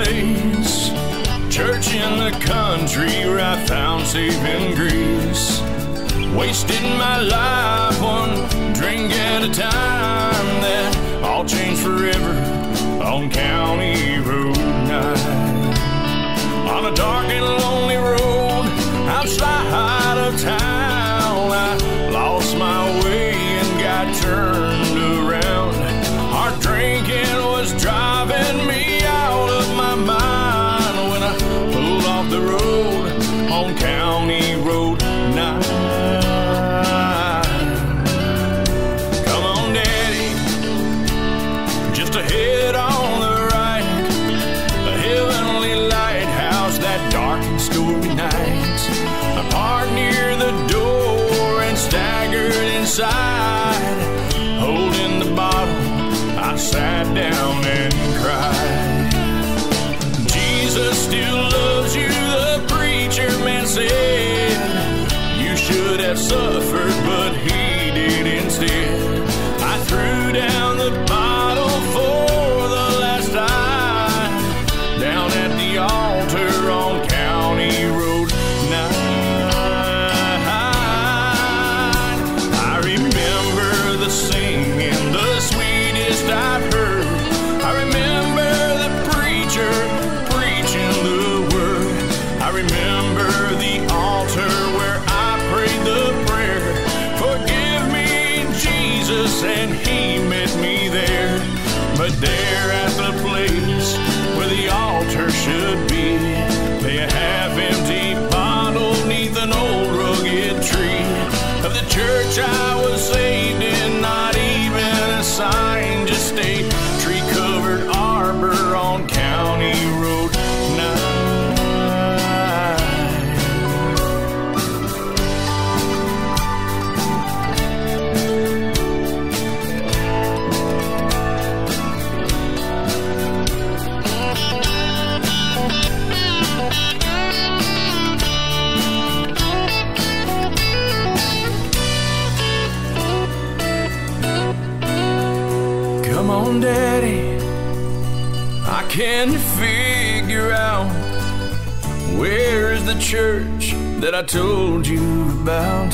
place, church in the country where I found saving grace. Wasting my life one drink at a time, that all changed forever on County Road night. On a dark and lonely road outside of town, I lost my way and got turned around. Our drinking was driving me out of my mind when I pulled off the road on County Road 9. Come on, Daddy, just ahead on the right, the heavenly lighthouse that dark and stormy night. I parked near the door and staggered inside, holding the bottle. I sat down and cried. Jesus still loves you, the preacher man said. You should have suffered, but he did instead. I threw down the bottle for the last time, down at the altar on County Road 9. I remember the singing, the sweetest I've heard. I remember the preacher preaching the word. I remember the altar where I prayed the prayer. Forgive me, Jesus, and he met me there. But there at the place where the altar should be, lay a half-empty bottle neath an old rugged tree of the church I was saved in. Not even a sign, just a tree-covered arbor on County Road 9. Come on, Daddy, I can't figure out where's the church that I told you about.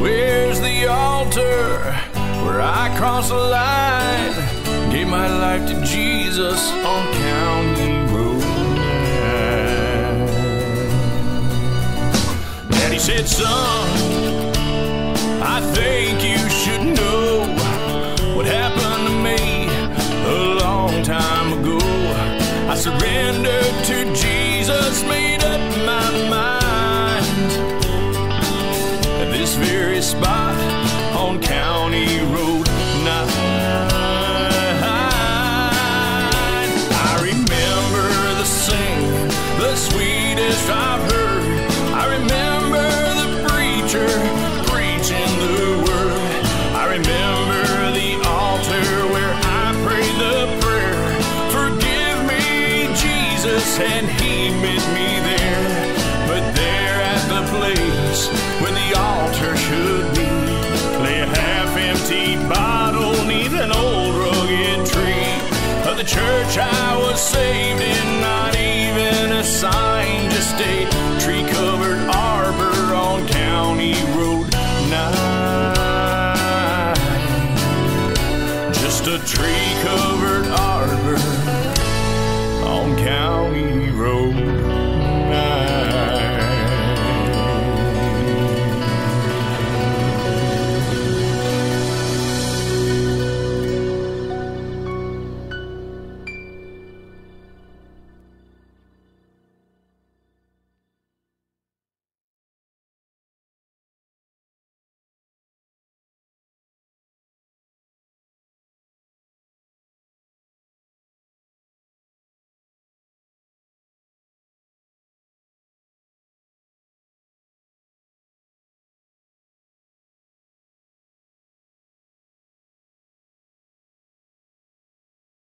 Where's the altar where I crossed the line, gave my life to Jesus on County Road 9. Daddy said, son, I think you should know what happened to me a long time ago. I surrendered to Jesus, made up my mind at this very spot on County Road 9. I remember the singing, the sweetest I've heard. I remember the preacher preaching the word. I remember the altar where I prayed the prayer. Forgive me, Jesus, and he met me there. But there at the place where the altar should be, lay a half-empty bottle neath an old rugged tree of the church I was saved